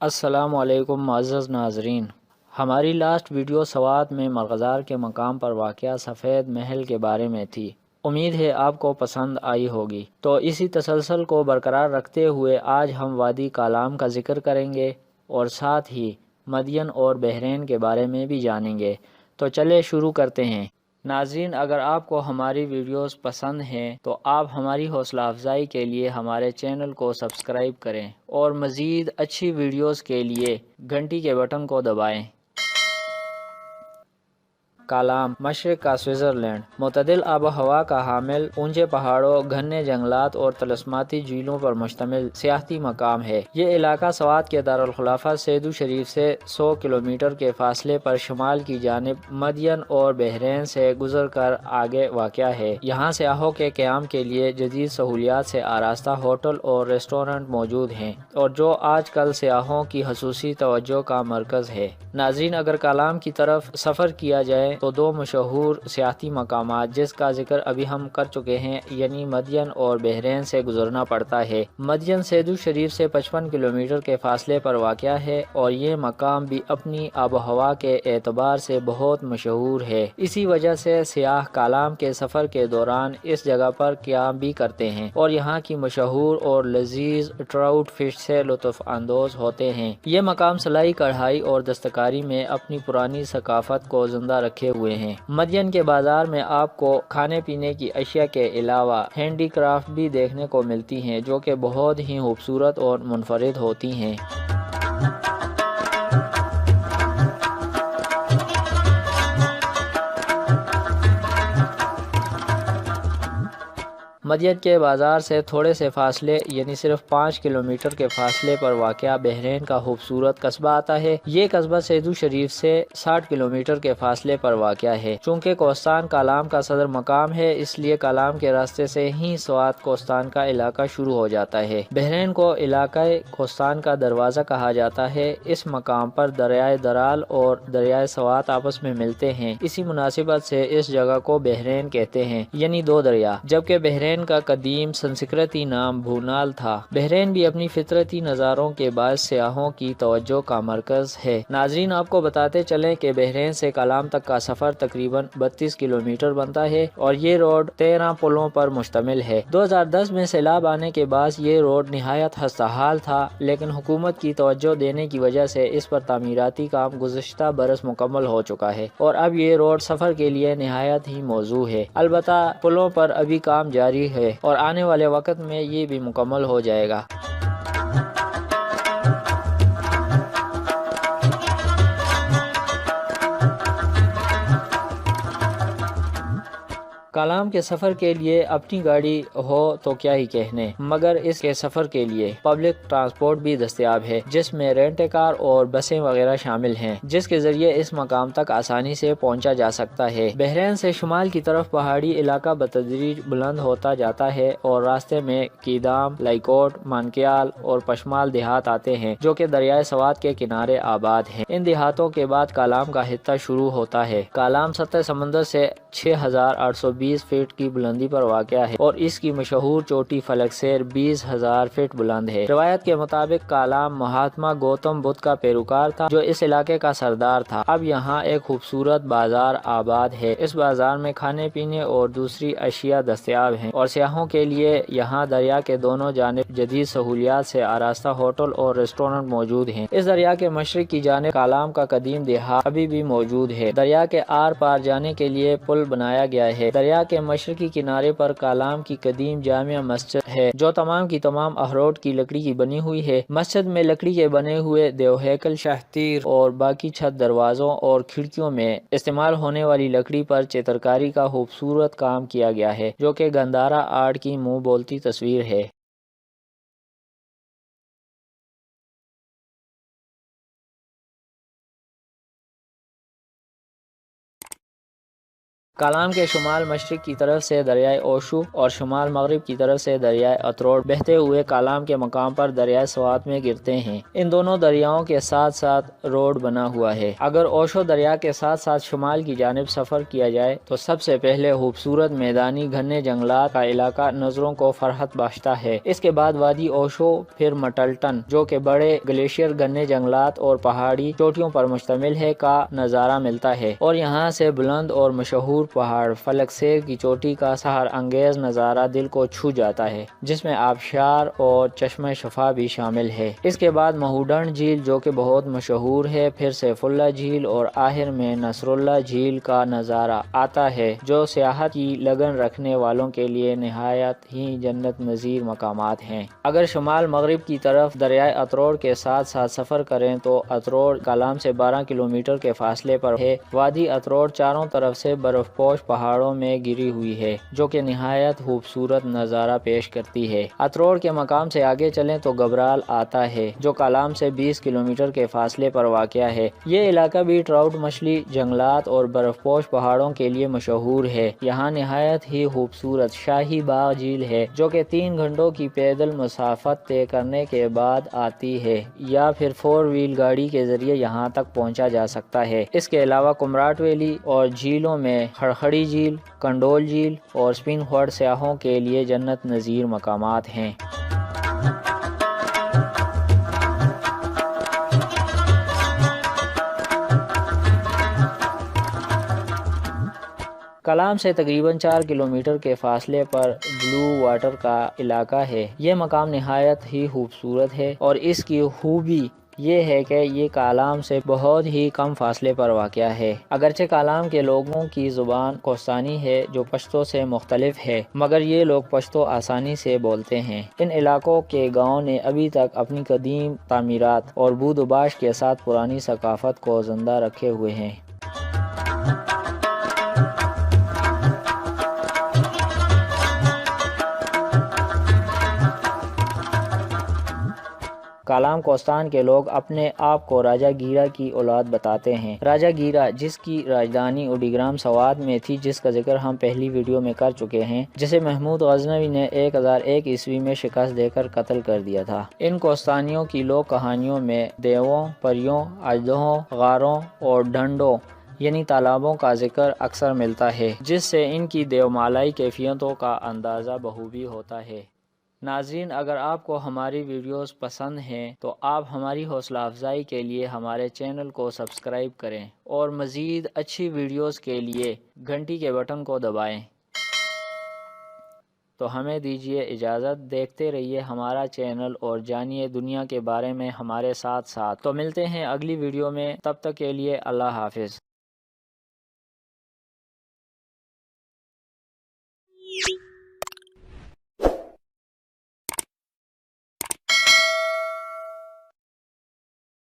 السلام علیکم معزز ناظرین، ہماری لاسٹ ویڈیو سوات میں مرغزار کے مقام پر واقع سفید محل کے بارے میں تھی۔ امید ہے آپ کو پسند آئی ہوگی۔ تو اسی تسلسل کو برقرار رکھتے ہوئے آج ہم وادی کالام کا ذکر کریں گے اور ساتھ ہی مدین اور بحرین کے بارے میں بھی جانیں گے۔ تو چلے شروع کرتے ہیں۔ ناظرین، اگر آپ کو ہماری ویڈیوز پسند ہیں تو آپ ہماری حوصلہ افزائی کے لیے ہمارے چینل کو سبسکرائب کریں اور مزید اچھی ویڈیوز کے لیے گھنٹی کے بٹن کو دبائیں۔ کالام مشرق کا سوئٹزرلینڈ، معتدل آب و ہوا کا حامل، اونچے پہاڑوں، گھنے جنگلات اور طلسماتی جھیلوں پر مشتمل سیاحتی مقام ہے۔ یہ علاقہ سوات کے دارالخلافہ سیدو شریف سے 100 کلومیٹر کے فاصلے پر شمال کی جانب مدین اور بحرین سے گزر کر آگے واقع ہے۔ یہاں سیاحوں کے قیام کے لیے جدید سہولیات سے آراستہ ہوٹل اور ریسٹورنٹ موجود ہیں اور جو آج کل سیاحوں کی خصوصی توجہ کا مرکز ہے۔ ناظرین، اگر کالام کی طرف سفر کیا جائے تو دو مشہور سیاحتی مقامات جس کا ذکر ابھی ہم کر چکے ہیں، یعنی مدین اور بحرین سے گزرنا پڑتا ہے۔ مدین سیدو شریف سے 55 کلومیٹر کے فاصلے پر واقع ہے اور یہ مقام بھی اپنی آب و ہوا کے اعتبار سے بہت مشہور ہے۔ اسی وجہ سے سیاح کالام کے سفر کے دوران اس جگہ پر قیام بھی کرتے ہیں اور یہاں کی مشہور اور لذیذ ٹراؤٹ فش سے لطف اندوز ہوتے ہیں۔ یہ مقام سلائی کڑھائی اور دستکاری میں اپنی پرانی ثقافت کو زندہ رکھے ہوئے ہیں۔ مدین کے بازار میں آپ کو کھانے پینے کی اشیاء کے علاوہ ہینڈی کرافٹ بھی دیکھنے کو ملتی ہیں جو کہ بہت ہی خوبصورت اور منفرد ہوتی ہیں۔ مدین کے بازار سے تھوڑے سے فاصلے یعنی صرف 5 کلومیٹر کے فاصلے پر واقع بحرین کا خوبصورت قصبہ آتا ہے۔ یہ قصبہ سیدو شریف سے 60 کلومیٹر کے فاصلے پر واقع ہے۔ چونکہ کوہستان کالام کا صدر مقام ہے، اس لیے کالام کے راستے سے ہی سوات کوہستان کا علاقہ شروع ہو جاتا ہے۔ بحرین کو علاقہ کوہستان کا دروازہ کہا جاتا ہے۔ اس مقام پر دریائے درال اور دریائے سوات آپس میں ملتے ہیں، اسی مناسبت سے اس جگہ کو بحرین کہتے ہیں، یعنی دو دریا، جبکہ بحرین کا قدیم سنسکرتی نام بھونال تھا۔ بحرین بھی اپنی فطرتی نظاروں کے باعث سیاحوں کی توجہ کا مرکز ہے۔ ناظرین، آپ کو بتاتے چلیں کہ بحرین سے کالام تک کا سفر تقریباً 32 کلومیٹر بنتا ہے اور یہ روڈ 13 پلوں پر مشتمل ہے۔ 2010 میں سیلاب آنے کے بعد یہ روڈ نہایت خستہ حال تھا، لیکن حکومت کی توجہ دینے کی وجہ سے اس پر تعمیراتی کام گزشتہ برس مکمل ہو چکا ہے اور اب یہ روڈ سفر کے لیے نہایت ہی موزوں ہے۔ البتہ پلوں پر ابھی کام جاری ہے اور آنے والے وقت میں یہ بھی مکمل ہو جائے گا۔ کالام کے سفر کے لیے اپنی گاڑی ہو تو کیا ہی کہنے، مگر اس کے سفر کے لیے پبلک ٹرانسپورٹ بھی دستیاب ہے جس میں رینٹ کار اور بسیں وغیرہ شامل ہیں، جس کے ذریعے اس مقام تک آسانی سے پہنچا جا سکتا ہے۔ بحرین سے شمال کی طرف پہاڑی علاقہ بتدریج بلند ہوتا جاتا ہے اور راستے میں کیدام، لائکوٹ، مانکیال اور پشمال دیہات آتے ہیں جو کہ دریائے سوات کے کنارے آباد ہیں۔ ان دیہاتوں کے بعد کالام کا خطہ شروع ہوتا ہے۔ کالام سطح سمندر سے 6820 فٹ کی بلندی پر واقع ہے اور اس کی مشہور چوٹی فلک سیر 20,000 فٹ بلند ہے۔ روایت کے مطابق کالام مہاتما گوتم بدھ کا پیروکار تھا جو اس علاقے کا سردار تھا۔ اب یہاں ایک خوبصورت بازار آباد ہے۔ اس بازار میں کھانے پینے اور دوسری اشیاء دستیاب ہیں اور سیاحوں کے لیے یہاں دریا کے دونوں جانب جدید سہولیات سے آراستہ ہوٹل اور ریسٹورنٹ موجود ہیں۔ اس دریا کے مشرق کی جانب کالام کا قدیم دیہات ابھی بھی موجود ہے۔ دریا کے آر پار جانے کے لیے پل بنایا گیا ہے۔ دریا کے مشرقی کنارے پر کالام کی قدیم جامع مسجد ہے جو تمام کی تمام اخروٹ کی لکڑی کی بنی ہوئی ہے۔ مسجد میں لکڑی کے بنے ہوئے دیو ہیکل، شاہ تیر اور باقی چھت دروازوں اور کھڑکیوں میں استعمال ہونے والی لکڑی پر چترکاری کا خوبصورت کام کیا گیا ہے جو کہ گندھارا آرٹ کی منہ بولتی تصویر ہے۔ کالام کے شمال مشرق کی طرف سے دریائے اوشو اور شمال مغرب کی طرف سے دریائے اتروڑ بہتے ہوئے کالام کے مقام پر دریائے سوات میں گرتے ہیں۔ ان دونوں دریاؤں کے ساتھ ساتھ روڈ بنا ہوا ہے۔ اگر اوشو دریا کے ساتھ ساتھ شمال کی جانب سفر کیا جائے تو سب سے پہلے خوبصورت میدانی گھنے جنگلات کا علاقہ نظروں کو فرحت بخشتا ہے۔ اس کے بعد وادی اوشو، پھر مٹلٹن جو کہ بڑے گلیشیئر گھنے جنگلات اور پہاڑی چوٹیوں پر مشتمل ہے کا نظارہ ملتا ہے، اور یہاں سے بلند اور مشہور پہاڑ فلک سیر کی چوٹی کا سحر انگیز نظارہ دل کو چھو جاتا ہے، جس میں آبشار اور چشمہ شفا بھی شامل ہے۔ اس کے بعد مہوڈنڈ جھیل جو کہ بہت مشہور ہے، پھر سیف اللہ جھیل اور آخر میں نصر اللہ جھیل کا نظارہ آتا ہے، جو سیاحت کی لگن رکھنے والوں کے لیے نہایت ہی جنت نظیر مقامات ہیں۔ اگر شمال مغرب کی طرف دریائے اتروڑ کے ساتھ ساتھ سفر کریں تو اتروڑ کالام سے 12 کلومیٹر کے فاصلے پر ہے۔ وادی اتروڑ چاروں طرف سے برف پوش پہاڑوں میں گری ہوئی ہے، جو کہ نہایت خوبصورت نظارہ پیش کرتی ہے۔ اتروڑ کے مقام سے آگے چلیں تو گبرال آتا ہے، جو کالام سے 20 کلومیٹر کے فاصلے پر واقع ہے۔ یہ علاقہ بھی ٹراؤٹ مچھلی جنگلات اور برف پوش پہاڑوں کے لیے مشہور ہے۔ یہاں نہایت ہی خوبصورت شاہی باغ جھیل ہے، جو کہ 3 گھنٹوں کی پیدل مسافت طے کرنے کے بعد آتی ہے، یا پھر 4 وہیل گاڑی کے ذریعے یہاں تک پہنچا جا سکتا ہے۔ اس کے علاوہ کمراٹ ویلی اور جھیلوں میں کھڑکھڑی جھیل، کنڈول جھیل اور سپن خورڈ سیاحوں کے لیے جنت نظیر مقامات ہیں۔ کالام سے تقریباً 4 کلومیٹر کے فاصلے پر بلو واٹر کا علاقہ ہے۔ یہ مقام نہایت ہی خوبصورت ہے، اور اس کی خوبی یہ ہے کہ یہ کالام سے بہت ہی کم فاصلے پر واقع ہے۔ اگرچہ کالام کے لوگوں کی زبان کوستانی ہے جو پشتو سے مختلف ہے، مگر یہ لوگ پشتو آسانی سے بولتے ہیں۔ ان علاقوں کے گاؤں نے ابھی تک اپنی قدیم تعمیرات اور بود و باش کے ساتھ پرانی ثقافت کو زندہ رکھے ہوئے ہیں۔ کالام کوستان کے لوگ اپنے آپ کو راجہ گیرا کی اولاد بتاتے ہیں۔ راجہ گیرا جس کی راجدھانی اوڈیگرام سوات میں تھی، جس کا ذکر ہم پہلی ویڈیو میں کر چکے ہیں، جسے محمود غزنوی نے 1001 عیسوی میں شکست دے کر قتل کر دیا تھا۔ ان کوستانیوں کی لوک کہانیوں میں دیووں، پریوں، اژدہوں، غاروں اور ڈھنڈوں یعنی تالابوں کا ذکر اکثر ملتا ہے، جس سے ان کی دیومالائی کیفیتوں کا اندازہ بخوبی ہوتا ہے۔ ناظرین، اگر آپ کو ہماری ویڈیوز پسند ہیں تو آپ ہماری حوصلہ افزائی کے لیے ہمارے چینل کو سبسکرائب کریں، اور مزید اچھی ویڈیوز کے لیے گھنٹی کے بٹن کو دبائیں۔ تو ہمیں دیجیے اجازت، دیکھتے رہیے ہمارا چینل اور جانیے دنیا کے بارے میں ہمارے ساتھ ساتھ۔ تو ملتے ہیں اگلی ویڈیو میں، تب تک کے لیے اللہ حافظ۔